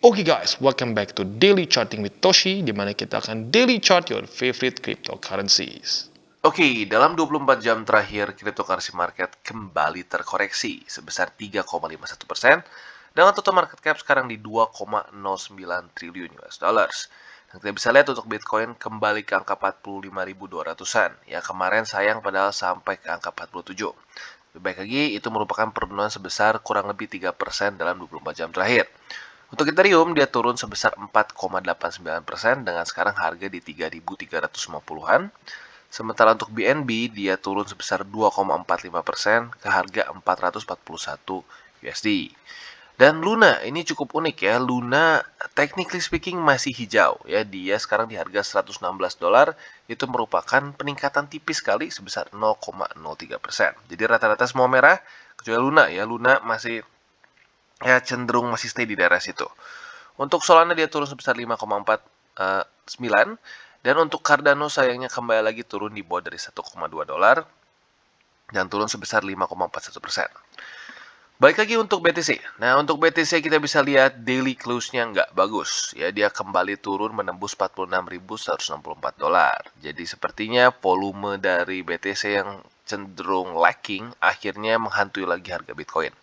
Oke guys, welcome back to Daily Charting with Toshi, di mana kita akan daily chart your favorite cryptocurrencies. Oke, dalam 24 jam terakhir, cryptocurrency market kembali terkoreksi sebesar 3,51% dengan total market cap sekarang di 2,09 triliun US dollars. Dan kita bisa lihat untuk Bitcoin kembali ke angka 45.200-an. Ya, kemarin sayang padahal sampai ke angka 47. Lebih baik lagi, itu merupakan penurunan sebesar kurang lebih 3% dalam 24 jam terakhir. Untuk Ethereum, dia turun sebesar 4,89% dengan sekarang harga di 3.350-an. Sementara untuk BNB, dia turun sebesar 2,45% ke harga 441 USD. Dan Luna, ini cukup unik ya. Luna, technically speaking, masih hijau ya. Dia sekarang di harga $116. Itu merupakan peningkatan tipis sekali sebesar 0,03%. Jadi rata-rata semua merah, kecuali Luna ya. Luna masih ya cenderung masih stay di daerah situ. Untuk Solana dia turun sebesar 5,49. Dan untuk Cardano sayangnya kembali lagi turun di bawah dari $1,2 dan turun sebesar 5,41%. Balik lagi untuk BTC. Nah, untuk BTC kita bisa lihat daily close-nya nggak bagus. Ya, dia kembali turun menembus $46.164. Jadi sepertinya volume dari BTC yang cenderung lacking akhirnya menghantui lagi harga Bitcoin.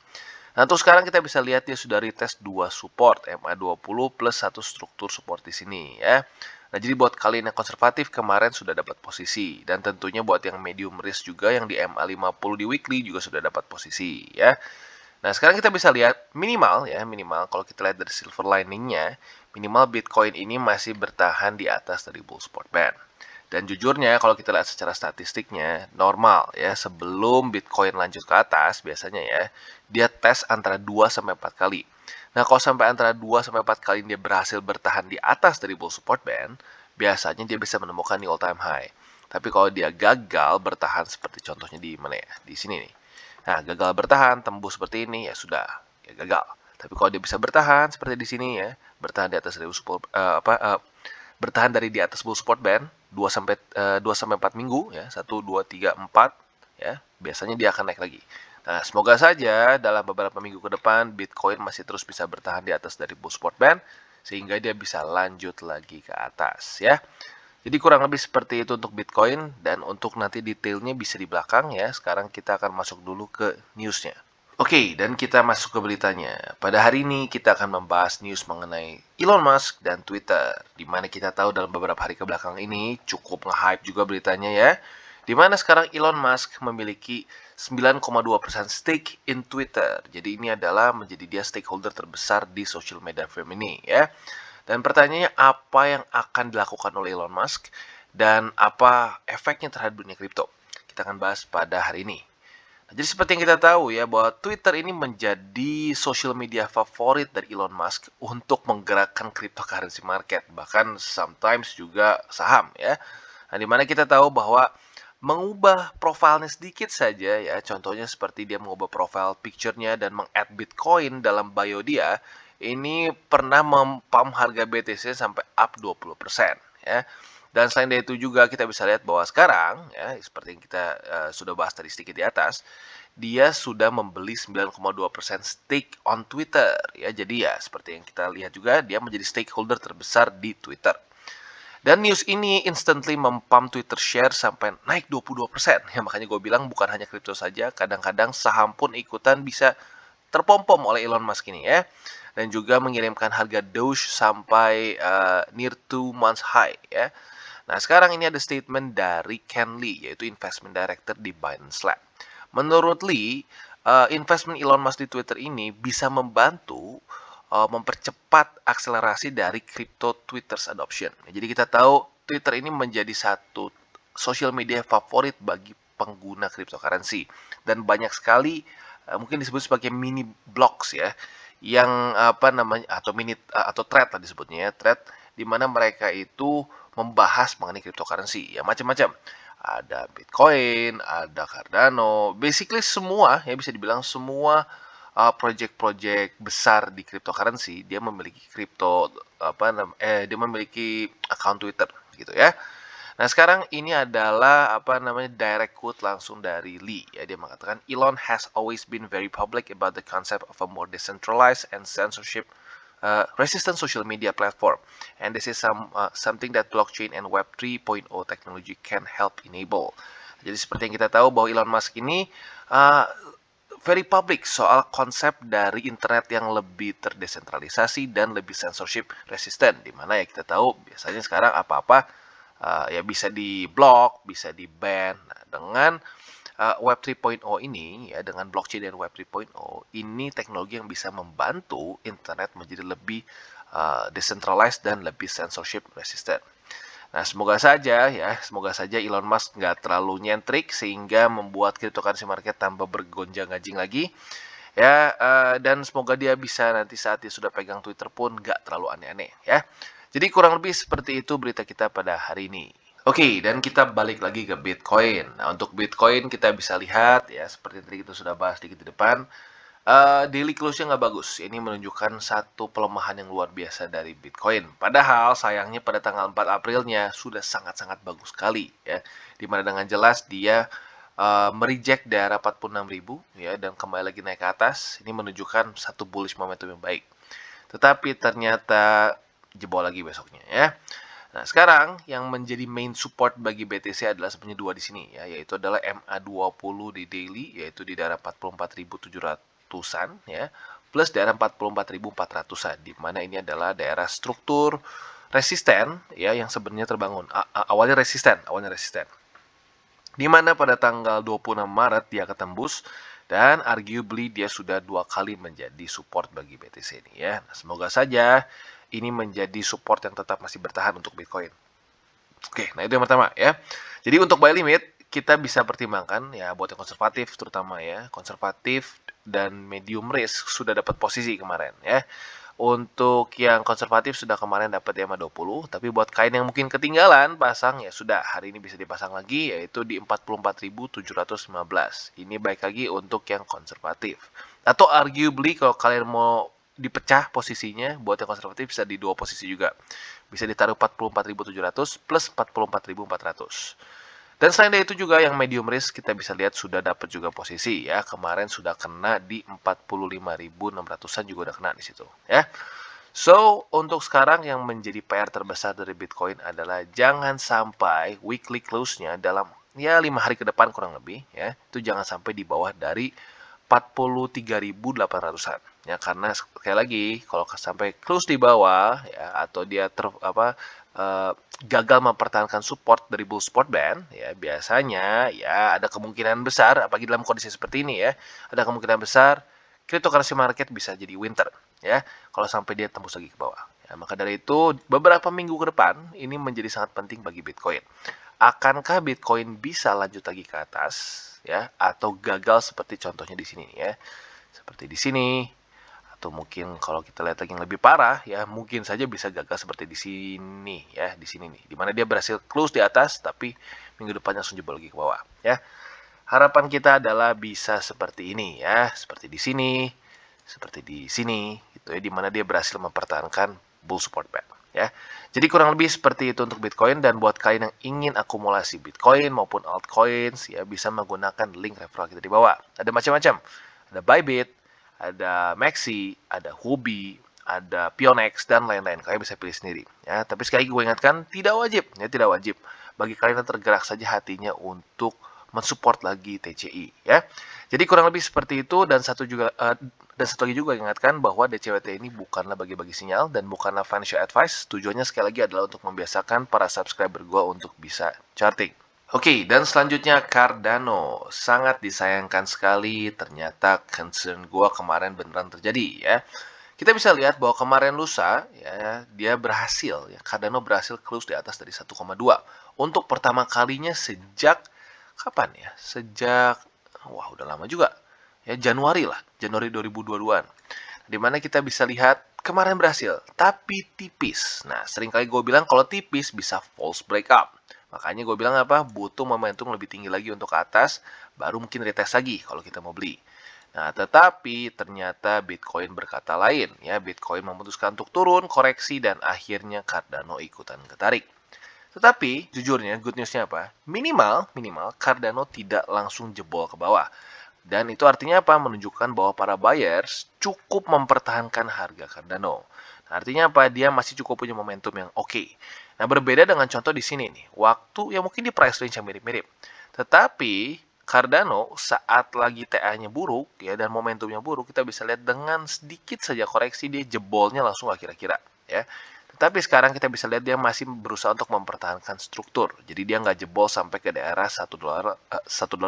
Nah, untuk sekarang kita bisa lihat dia sudah retest 2 support, MA20 plus 1 struktur support di sini ya. Nah, jadi buat kalian yang konservatif kemarin sudah dapat posisi. Dan tentunya buat yang medium risk juga yang di MA50 di weekly juga sudah dapat posisi ya. Nah, sekarang kita bisa lihat minimal kalau kita lihat dari silver liningnya, minimal Bitcoin ini masih bertahan di atas dari bull support band. Dan jujurnya kalau kita lihat secara statistiknya, normal ya, sebelum Bitcoin lanjut ke atas biasanya ya, dia tes antara 2 sampai 4 kali. Nah, kalau sampai antara 2 sampai 4 kali dia berhasil bertahan di atas dari bull support band, biasanya dia bisa menemukan new all time high. Tapi kalau dia gagal bertahan seperti contohnya di mana ya? Di sini nih. Nah, gagal bertahan tembus seperti ini ya sudah, ya gagal. Tapi kalau dia bisa bertahan seperti di sini ya, bertahan di atas dari bertahan dari di atas bull support band 2 sampai 4 minggu ya, 1 2 3 4 ya, biasanya dia akan naik lagi. Nah, semoga saja dalam beberapa minggu ke depan Bitcoin masih terus bisa bertahan di atas dari bull support band sehingga dia bisa lanjut lagi ke atas ya. Jadi kurang lebih seperti itu untuk Bitcoin dan untuk nanti detailnya bisa di belakang ya. Sekarang kita akan masuk dulu ke newsnya. Oke, dan kita masuk ke beritanya. Pada hari ini kita akan membahas news mengenai Elon Musk dan Twitter. Di mana kita tahu dalam beberapa hari ke belakang ini cukup nge-hype juga beritanya ya. Di mana sekarang Elon Musk memiliki 9,2% stake in Twitter. Jadi ini adalah menjadi dia stakeholder terbesar di social media firm ini ya. Dan pertanyaannya apa yang akan dilakukan oleh Elon Musk dan apa efeknya terhadap dunia kripto? Kita akan bahas pada hari ini. Nah, jadi seperti yang kita tahu ya bahwa Twitter ini menjadi social media favorit dari Elon Musk untuk menggerakkan cryptocurrency market, bahkan sometimes juga saham ya. Nah, dimana kita tahu bahwa mengubah profilnya sedikit saja ya, contohnya seperti dia mengubah profile picture-nya dan meng-add Bitcoin dalam bio dia, ini pernah mempam harga BTC sampai up 20% ya. Dan selain dari itu juga kita bisa lihat bahwa sekarang ya seperti yang kita sudah bahas tadi sedikit di atas, dia sudah membeli 9,2% stake on Twitter ya. Jadi ya seperti yang kita lihat juga dia menjadi stakeholder terbesar di Twitter. Dan news ini instantly mempam Twitter share sampai naik 22%. Ya makanya gue bilang bukan hanya kripto saja, kadang-kadang saham pun ikutan bisa terpom-pom oleh Elon Musk ini ya. Dan juga mengirimkan harga Doge sampai near 2 months high ya. Nah, sekarang ini ada statement dari Ken Lee, yaitu investment director di Binance Lab. Menurut Lee, investment Elon Musk di Twitter ini bisa membantu mempercepat akselerasi dari crypto Twitter's adoption. Jadi kita tahu Twitter ini menjadi satu social media favorit bagi pengguna cryptocurrency dan banyak sekali mungkin disebut sebagai mini blogs ya yang apa namanya atau mini atau thread lah disebutnya ya, thread di mana mereka itu membahas mengenai cryptocurrency ya macam-macam. Ada Bitcoin, ada Cardano, basically semua ya bisa dibilang semua project-project besar di cryptocurrency dia memiliki dia memiliki account Twitter gitu ya. Nah, sekarang ini adalah direct quote langsung dari Lee ya, dia mengatakan Elon has always been very public about the concept of a more decentralized and censorship resistant social media platform, and this is something that blockchain and Web 3.0 technology can help enable. Jadi seperti yang kita tahu bahwa Elon Musk ini very public soal konsep dari internet yang lebih terdesentralisasi dan lebih censorship resistant, dimana ya kita tahu biasanya sekarang apa-apa ya bisa di-block, bisa di-ban. Nah, dengan Web 3.0 ini, ya dengan blockchain dan Web 3.0, ini teknologi yang bisa membantu internet menjadi lebih decentralized dan lebih censorship resistant. Nah, semoga saja Elon Musk nggak terlalu nyentrik sehingga membuat cryptocurrency market tambah bergonjang-ganjing lagi. Ya, dan semoga dia bisa nanti saat dia sudah pegang Twitter pun nggak terlalu aneh-aneh ya. Jadi kurang lebih seperti itu berita kita pada hari ini. Oke, dan kita balik lagi ke Bitcoin. Nah, untuk Bitcoin kita bisa lihat ya, seperti tadi kita sudah bahas sedikit di depan, daily close-nya nggak bagus. Ini menunjukkan satu pelemahan yang luar biasa dari Bitcoin. Padahal sayangnya pada tanggal 4 Aprilnya sudah sangat-sangat bagus sekali ya. Dimana dengan jelas dia mereject daerah 46.000 ya dan kembali lagi naik ke atas. Ini menunjukkan satu bullish momentum yang baik. Tetapi ternyata jebol lagi besoknya ya. Nah, sekarang yang menjadi main support bagi BTC adalah sebenarnya dua di sini ya, yaitu adalah MA20 di daily yaitu di daerah 44.700-an ya, plus daerah 44.400-an di mana ini adalah daerah struktur resisten ya yang sebenarnya terbangun. Awalnya resisten. Di mana pada tanggal 26 Maret dia ketembus dan arguably dia sudah dua kali menjadi support bagi BTC ini ya. Nah, semoga saja ini menjadi support yang tetap masih bertahan untuk Bitcoin. Oke, nah itu yang pertama ya. Jadi untuk buy limit kita bisa pertimbangkan ya buat yang konservatif terutama ya, konservatif dan medium risk sudah dapat posisi kemarin ya. Untuk yang konservatif sudah kemarin dapat MA20, tapi buat kain yang mungkin ketinggalan pasang ya sudah hari ini bisa dipasang lagi yaitu di 44.715. Ini baik lagi untuk yang konservatif. Atau arguably kalau kalian mau dipecah posisinya buat yang konservatif bisa di dua posisi juga. Bisa ditaruh 44.700 plus 44.400. Dan selain dari itu juga yang medium risk kita bisa lihat sudah dapat juga posisi ya. Kemarin sudah kena di 45.600-an juga udah kena di situ ya. So, untuk sekarang yang menjadi PR terbesar dari Bitcoin adalah jangan sampai weekly close-nya dalam ya 5 hari ke depan kurang lebih ya. Itu jangan sampai di bawah dari 43.800-an ya, karena sekali lagi kalau sampai close di bawah ya atau dia gagal mempertahankan support dari bull support band ya, biasanya ya ada kemungkinan besar apalagi dalam kondisi seperti ini ya, ada kemungkinan besar cryptocurrency market bisa jadi winter ya kalau sampai dia tembus lagi ke bawah ya. Maka dari itu beberapa minggu ke depan ini menjadi sangat penting bagi Bitcoin. Akankah Bitcoin bisa lanjut lagi ke atas ya atau gagal seperti contohnya di sini ya. Seperti di sini atau mungkin kalau kita lihat lagi yang lebih parah ya mungkin saja bisa gagal seperti di sini ya, di sini nih. Dimana dia berhasil close di atas tapi minggu depannya langsung jebol lagi ke bawah ya. Harapan kita adalah bisa seperti ini ya, seperti di sini, seperti di sini gitu ya, dimana dia berhasil mempertahankan bull support band ya. Jadi kurang lebih seperti itu untuk Bitcoin, dan buat kalian yang ingin akumulasi Bitcoin maupun altcoins ya bisa menggunakan link referral kita di bawah. Ada macam-macam. Ada Bybit, ada Maxi, ada Huobi, ada Pionex dan lain-lain. Kalian bisa pilih sendiri ya. Tapi sekali lagi gue ingatkan tidak wajib ya, tidak wajib. Bagi kalian yang tergerak saja hatinya untuk mensupport lagi TCI ya. Jadi kurang lebih seperti itu, dan satu lagi juga ingatkan bahwa DCWT ini bukanlah bagi-bagi sinyal dan bukanlah financial advice. Tujuannya sekali lagi adalah untuk membiasakan para subscriber gue untuk bisa charting. Oke, dan selanjutnya Cardano. Sangat disayangkan sekali, ternyata concern gue kemarin beneran terjadi ya. Kita bisa lihat bahwa kemarin lusa ya dia berhasil ya, Cardano berhasil close di atas dari 1,2 untuk pertama kalinya sejak kapan ya? Sejak wah udah lama juga ya, Januari 2022-an. Dimana kita bisa lihat kemarin berhasil, tapi tipis. Nah, seringkali gue bilang kalau tipis bisa false breakup. Makanya gue bilang apa? Butuh momentum lebih tinggi lagi untuk ke atas, baru mungkin retest lagi kalau kita mau beli. Nah, tetapi ternyata Bitcoin berkata lain ya. Bitcoin memutuskan untuk turun, koreksi, dan akhirnya Cardano ikutan ketarik. Tetapi jujurnya good newsnya apa? Minimal Cardano tidak langsung jebol ke bawah. Dan itu artinya apa? Menunjukkan bahwa para buyers cukup mempertahankan harga Cardano. Nah, artinya apa? Dia masih cukup punya momentum yang oke. Nah, berbeda dengan contoh di sini nih. Waktu yang mungkin di price range yang mirip-mirip. Tetapi Cardano saat lagi TA-nya buruk ya dan momentumnya buruk, kita bisa lihat dengan sedikit saja koreksi dia jebolnya langsung nggak kira-kira ya. Tetapi sekarang kita bisa lihat dia masih berusaha untuk mempertahankan struktur. Jadi dia nggak jebol sampai ke daerah $1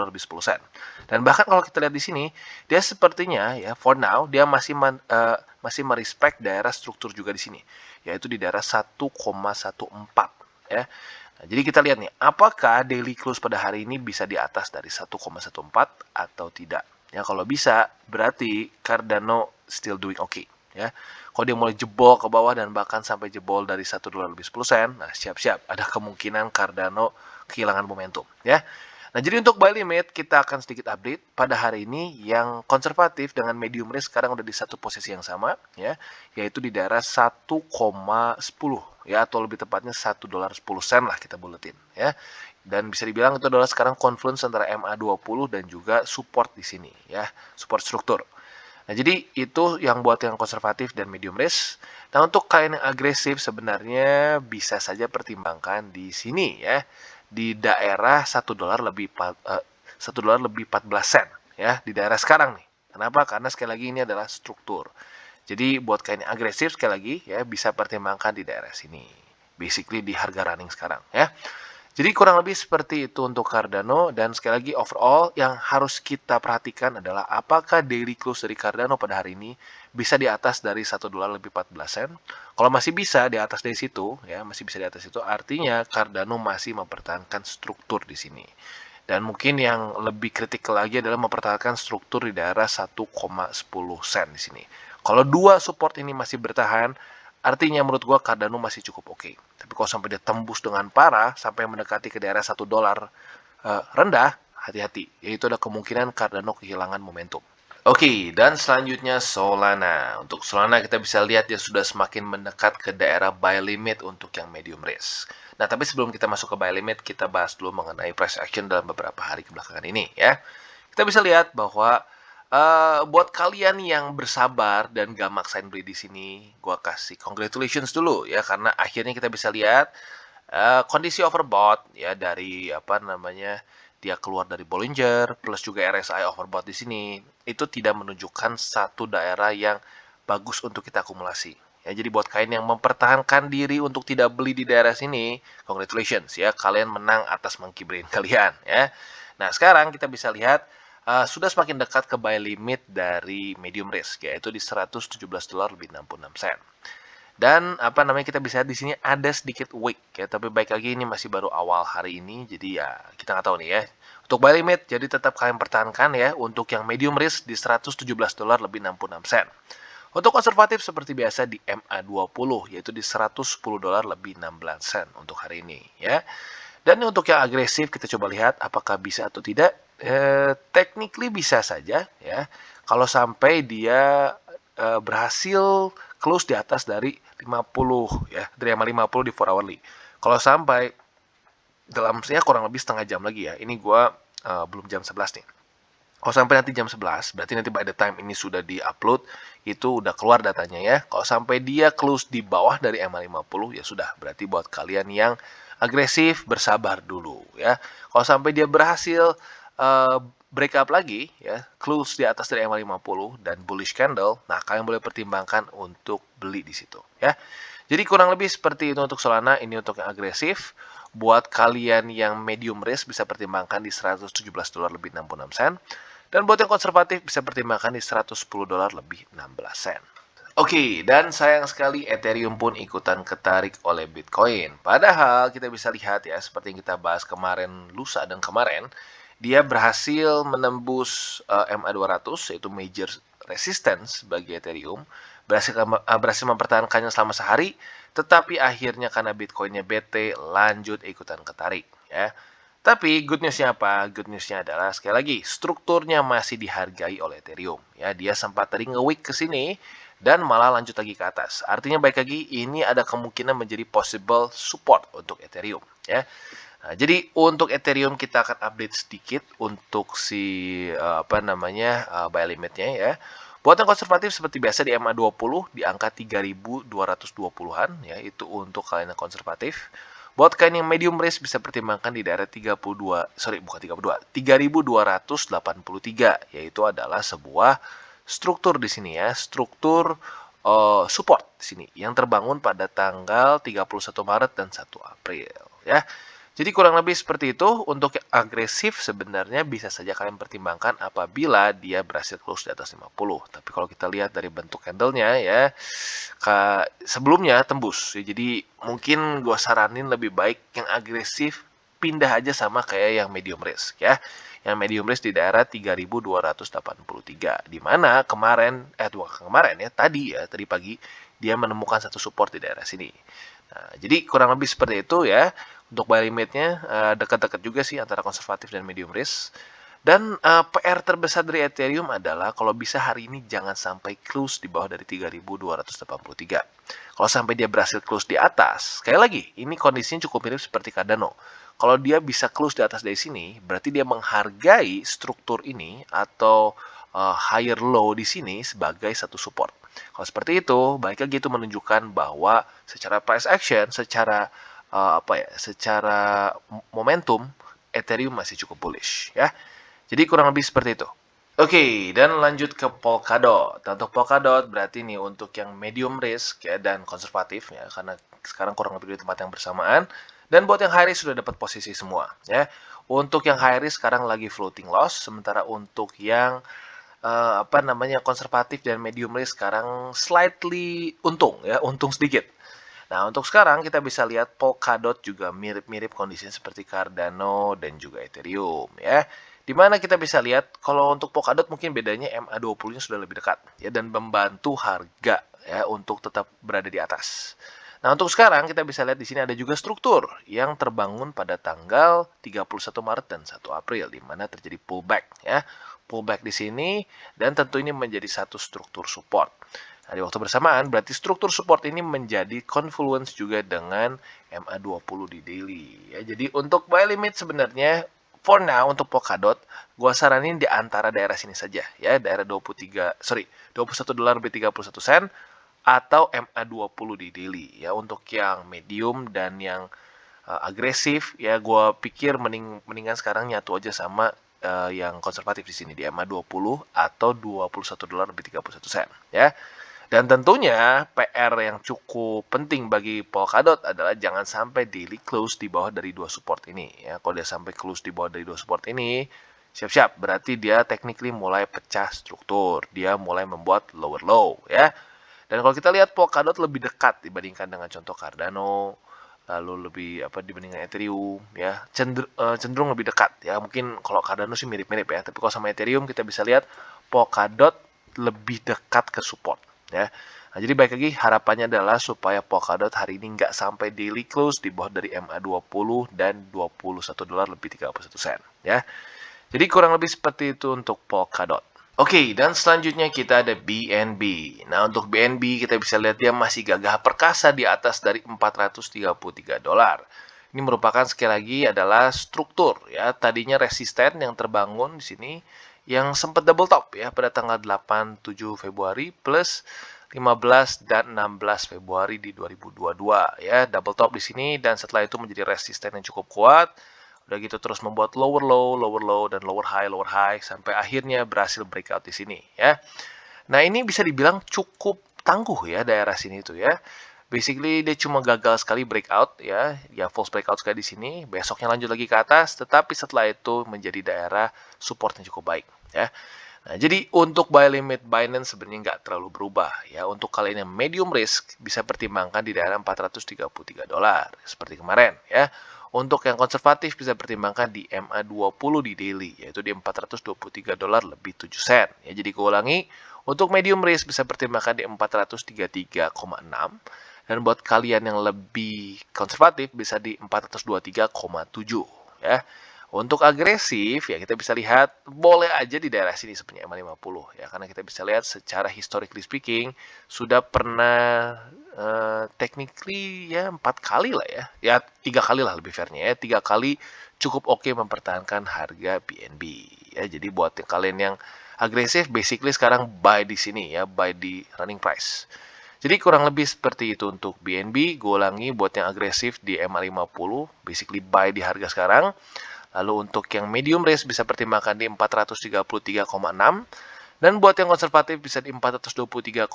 lebih 10 sen. Dan bahkan kalau kita lihat di sini, dia sepertinya ya for now dia masih merespek daerah struktur juga di sini, yaitu di daerah 1,14 ya. Nah, jadi kita lihat nih, apakah daily close pada hari ini bisa di atas dari 1,14 atau tidak? Ya, kalau bisa, berarti Cardano still doing okay. Ya, kalau dia mulai jebol ke bawah dan bahkan sampai jebol dari $1 lebih 10 sen, nah siap-siap ada kemungkinan Cardano kehilangan momentum. Ya, nah, jadi untuk buy limit kita akan sedikit update pada hari ini yang konservatif dengan medium risk sekarang udah di satu posisi yang sama ya, yaitu di daerah 1,10 ya atau lebih tepatnya $1.10 lah kita buletin ya. Dan bisa dibilang itu adalah sekarang confluence antara MA20 dan juga support di sini ya, support struktur. Nah, jadi itu yang buat yang konservatif dan medium risk. Nah, untuk kalian yang agresif sebenarnya bisa saja pertimbangkan di sini ya, di daerah $1 lebih $1 lebih 14 sen ya, di daerah sekarang nih. Kenapa? Karena sekali lagi ini adalah struktur. Jadi buat kalian yang agresif sekali lagi ya bisa pertimbangkan di daerah sini. Basically di harga running sekarang ya. Jadi kurang lebih seperti itu untuk Cardano dan sekali lagi overall yang harus kita perhatikan adalah apakah daily close dari Cardano pada hari ini bisa di atas dari $1 lebih 14 sen. Kalau masih bisa di atas dari situ ya, masih bisa di atas itu artinya Cardano masih mempertahankan struktur di sini. Dan mungkin yang lebih kritikal lagi adalah mempertahankan struktur di daerah 1,10 sen di sini. Kalau dua support ini masih bertahan, artinya menurut gua Cardano masih cukup oke. Tapi kalau sampai dia tembus dengan parah sampai mendekati ke daerah $1 rendah, hati-hati. Yaitu ada kemungkinan Cardano kehilangan momentum. Oke, dan selanjutnya Solana. Untuk Solana kita bisa lihat dia sudah semakin mendekat ke daerah buy limit untuk yang medium risk. Nah, tapi sebelum kita masuk ke buy limit, kita bahas dulu mengenai price action dalam beberapa hari kebelakangan ini ya. Kita bisa lihat bahwa buat kalian yang bersabar dan gak maksain beli di sini, gua kasih congratulations dulu ya karena akhirnya kita bisa lihat kondisi overbought ya dari apa namanya dia keluar dari Bollinger plus juga RSI overbought di sini itu tidak menunjukkan satu daerah yang bagus untuk kita akumulasi. Ya, jadi buat kalian yang mempertahankan diri untuk tidak beli di daerah sini, congratulations ya, kalian menang atas monkey brain kalian ya. Nah, sekarang kita bisa lihat sudah semakin dekat ke buy limit dari medium risk yaitu di $117 lebih 66 sen. Dan apa namanya kita bisa lihat di sini ada sedikit wick ya, tapi baik lagi ini masih baru awal hari ini jadi ya kita nggak tahu nih ya. Untuk buy limit jadi tetap kalian pertahankan ya untuk yang medium risk di $117 lebih 66 sen. Untuk konservatif seperti biasa di MA20 yaitu di $110 lebih 16 sen untuk hari ini ya. Dan untuk yang agresif kita coba lihat apakah bisa atau tidak. Technically bisa saja ya. Kalau sampai dia berhasil close di atas dari 50 ya, dari MA50 di 4 hourly. Kalau sampai dalam saya kurang lebih setengah jam lagi ya. Ini gua belum jam 11 nih. Kalau sampai nanti jam 11, berarti nanti by the time ini sudah di-upload, itu udah keluar datanya ya. Kalau sampai dia close di bawah dari MA50, ya sudah. Berarti buat kalian yang agresif, bersabar dulu ya. Kalau sampai dia berhasil break up lagi, ya, close di atas dari MA50 dan bullish candle, nah kalian boleh pertimbangkan untuk beli di situ ya. Jadi kurang lebih seperti itu untuk Solana, ini untuk yang agresif. Buat kalian yang medium risk bisa pertimbangkan di $117 lebih 66 sen. Dan buat yang konservatif bisa pertimbangkan di $110 lebih 16 sen. Oke, dan sayang sekali Ethereum pun ikutan ketarik oleh Bitcoin. Padahal kita bisa lihat ya, seperti yang kita bahas kemarin, lusa dan kemarin, dia berhasil menembus MA200, yaitu major resistance bagi Ethereum, berhasil mempertahankannya selama sehari, tetapi akhirnya karena Bitcoinnya bete, lanjut ikutan ketarik ya. Tapi good newsnya apa? Good newsnya adalah sekali lagi strukturnya masih dihargai oleh Ethereum. Ya, dia sempat tadi nge-wick ke sini dan malah lanjut lagi ke atas. Artinya baik lagi ini ada kemungkinan menjadi possible support untuk Ethereum ya. Nah, jadi untuk Ethereum kita akan update sedikit untuk si buy limitnya ya. Buat yang konservatif seperti biasa di MA20 di angka 3.220-an ya, itu untuk kalian yang konservatif. Buat kalian yang medium risk bisa pertimbangkan di daerah 3.283 yaitu adalah sebuah struktur di sini ya, struktur support di sini yang terbangun pada tanggal 31 Maret dan 1 April ya. Jadi kurang lebih seperti itu. Untuk yang agresif sebenarnya bisa saja kalian pertimbangkan apabila dia berhasil close di atas 50. Tapi kalau kita lihat dari bentuk candlenya ya, sebelumnya tembus. Ya, jadi mungkin gue saranin lebih baik yang agresif pindah aja sama kayak yang medium risk ya. Yang medium risk di daerah 3.283. Di mana kemarin, tadi pagi dia menemukan satu support di daerah sini. Nah, jadi kurang lebih seperti itu ya. Untuk buy limitnya dekat-dekat juga sih antara konservatif dan medium risk. Dan PR terbesar dari Ethereum adalah kalau bisa hari ini jangan sampai close di bawah dari 3.283. Kalau sampai dia berhasil close di atas, sekali lagi ini kondisinya cukup mirip seperti Cardano. Kalau dia bisa close di atas dari sini, berarti dia menghargai struktur ini atau higher low di sini sebagai satu support. Kalau seperti itu, baik lagi itu menunjukkan bahwa secara price action, secara momentum Ethereum masih cukup bullish ya. Jadi kurang lebih seperti itu. Oke, dan lanjut ke Polkadot. Untuk Polkadot berarti nih untuk yang medium risk ya dan konservatif ya, karena sekarang kurang lebih di tempat yang bersamaan. Dan buat yang high risk sudah dapat posisi semua ya. Untuk yang high risk sekarang lagi floating loss, sementara untuk yang konservatif dan medium risk sekarang slightly untung ya, untung sedikit. Nah, untuk sekarang kita bisa lihat Polkadot juga mirip-mirip kondisinya seperti Cardano dan juga Ethereum ya. Dimana kita bisa lihat kalau untuk Polkadot mungkin bedanya MA20-nya sudah lebih dekat ya dan membantu harga ya untuk tetap berada di atas. Nah, untuk sekarang kita bisa lihat di sini ada juga struktur yang terbangun pada tanggal 31 Maret dan 1 April di mana terjadi pullback ya. Pullback di sini dan tentu ini menjadi satu struktur support. Nah, di waktu bersamaan, berarti struktur support ini menjadi confluence juga dengan MA20 di daily. Ya, jadi untuk buy limit sebenarnya, for now, untuk Polkadot, gua saranin di antara daerah sini saja. Ya, daerah 21 dolar lebih 31 sen, atau MA20 di daily. Ya, untuk yang medium dan yang agresif, ya gua pikir mendingan sekarang nyatu aja sama yang konservatif di sini, di MA20 atau 21 dolar lebih 31 sen. Ya. Dan tentunya PR yang cukup penting bagi Polkadot adalah jangan sampai daily close di bawah dari dua support ini. Ya, kalau dia sampai close di bawah dari dua support ini, siap-siap. Berarti dia technically mulai pecah struktur. Dia mulai membuat lower low. Ya. Dan kalau kita lihat Polkadot lebih dekat dibandingkan dengan contoh Cardano, lalu lebih dibandingkan Ethereum, ya cenderung lebih dekat. Ya, mungkin kalau Cardano sih mirip-mirip ya. Tapi kalau sama Ethereum kita bisa lihat Polkadot lebih dekat ke support. Ya. Nah, jadi baik lagi harapannya adalah supaya Polkadot hari ini nggak sampai daily close di bawah dari MA20 dan 21 dolar lebih 31 sen ya. Jadi kurang lebih seperti itu untuk Polkadot. Oke, dan selanjutnya kita ada BNB. Nah, untuk BNB kita bisa lihat dia masih gagah perkasa di atas dari 433 dolar. Ini merupakan sekali lagi adalah struktur ya. Tadinya resisten yang terbangun di sini yang sempat double top ya pada tanggal 8-7 Februari plus 15 dan 16 Februari di 2022 ya, double top di sini dan setelah itu menjadi resisten yang cukup kuat. Udah gitu terus membuat lower low dan lower high sampai akhirnya berhasil breakout di sini ya. Nah, ini bisa dibilang cukup tangguh ya daerah sini itu ya. Basically dia cuma gagal sekali breakout ya false breakout sekali di sini, besoknya lanjut lagi ke atas, tetapi setelah itu menjadi daerah support yang cukup baik ya. Nah, jadi untuk buy limit Binance sebenarnya nggak terlalu berubah ya. Untuk kalian yang medium risk bisa pertimbangkan di daerah 433 dolar seperti kemarin ya. Untuk yang konservatif bisa pertimbangkan di MA20 di daily yaitu di 423 dolar lebih 7 sen ya. Jadi gue ulangi, untuk medium risk bisa pertimbangkan di 433,6. Dan buat kalian yang lebih konservatif bisa di 423,7 ya. Untuk agresif ya kita bisa lihat boleh aja di daerah sini sebenarnya MA50 ya, karena kita bisa lihat secara historically speaking sudah pernah technically ya 4 kali lah ya 3 kali lah lebih fairnya ya, 3 kali cukup oke mempertahankan harga BNB ya. Jadi buat kalian yang agresif basically sekarang buy di sini ya, buy di running price. Jadi kurang lebih seperti itu untuk BNB. Gue ulangi, buat yang agresif di MA50 basically buy di harga sekarang. Lalu untuk yang medium risk bisa pertimbangkan di 433,6 dan buat yang konservatif bisa di 423,7.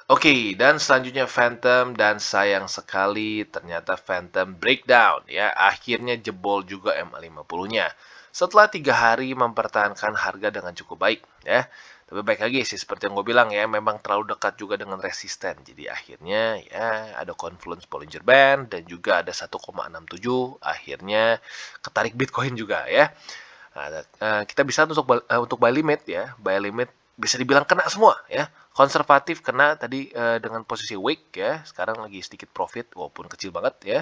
Oke, dan selanjutnya Phantom, dan sayang sekali ternyata Phantom breakdown ya. Akhirnya jebol juga MA50-nya. Setelah 3 hari mempertahankan harga dengan cukup baik ya. Tapi baik lagi sih seperti yang gue bilang ya, memang terlalu dekat juga dengan resisten. Jadi akhirnya ya ada confluence Bollinger Band dan juga ada 1,67. Akhirnya ketarik Bitcoin juga ya. Nah, kita bisa untuk buy limit ya. Buy limit bisa dibilang kena semua ya. Konservatif kena tadi dengan posisi wick ya. Sekarang lagi sedikit profit walaupun kecil banget ya.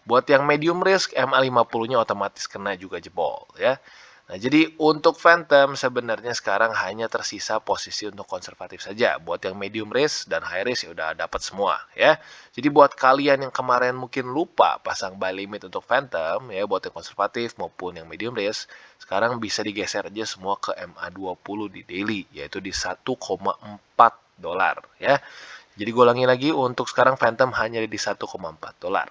Buat yang medium risk MA50-nya otomatis kena juga jebol ya. Nah, jadi untuk Phantom sebenarnya sekarang hanya tersisa posisi untuk konservatif saja. Buat yang medium risk dan high risk ya udah dapat semua ya. Jadi buat kalian yang kemarin mungkin lupa pasang buy limit untuk Phantom ya, buat yang konservatif maupun yang medium risk, sekarang bisa digeser aja semua ke MA20 di daily, yaitu di 1,4 dolar ya. Jadi gue ulangi lagi, untuk sekarang Phantom hanya di 1,4 dolar.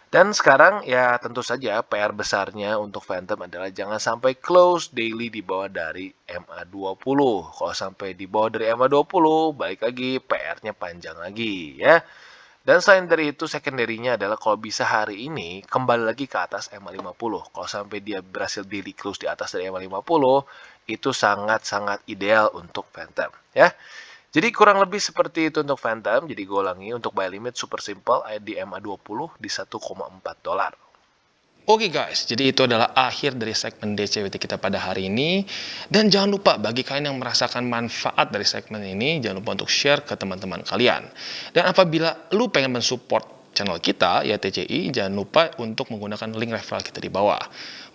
Dan sekarang ya tentu saja PR besarnya untuk Phantom adalah jangan sampai close daily di bawah dari MA20. Kalau sampai di bawah dari MA20, balik lagi PR-nya panjang lagi ya. Dan selain dari itu, secondary-nya adalah kalau bisa hari ini kembali lagi ke atas MA50. Kalau sampai dia berhasil daily close di atas dari MA50, itu sangat-sangat ideal untuk Phantom ya. Jadi kurang lebih seperti itu untuk Phantom. Jadi gue ulangi, untuk buy limit super simple di MA20 di 1,4 dolar. Oke guys, jadi itu adalah akhir dari segmen DCWT kita pada hari ini. Dan jangan lupa bagi kalian yang merasakan manfaat dari segmen ini, jangan lupa untuk share ke teman-teman kalian. Dan apabila lu pengen mensupport channel kita, ya TCI, jangan lupa untuk menggunakan link referral kita di bawah.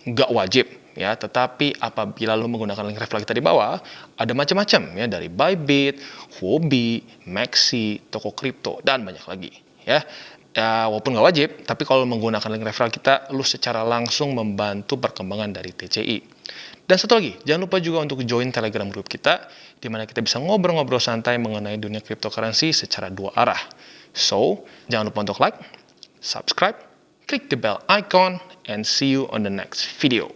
Nggak wajib, ya, tetapi apabila lu menggunakan link referral kita di bawah, ada macam-macam ya, dari Bybit, Huobi, Maxi, toko kripto, dan banyak lagi ya. Ya, walaupun nggak wajib, tapi kalau menggunakan link referral kita, lu secara langsung membantu perkembangan dari TCI. Dan satu lagi, jangan lupa juga untuk join Telegram group kita, di mana kita bisa ngobrol-ngobrol santai mengenai dunia cryptocurrency secara dua arah. So, jangan lupa untuk like, subscribe, click the bell icon, and see you on the next video.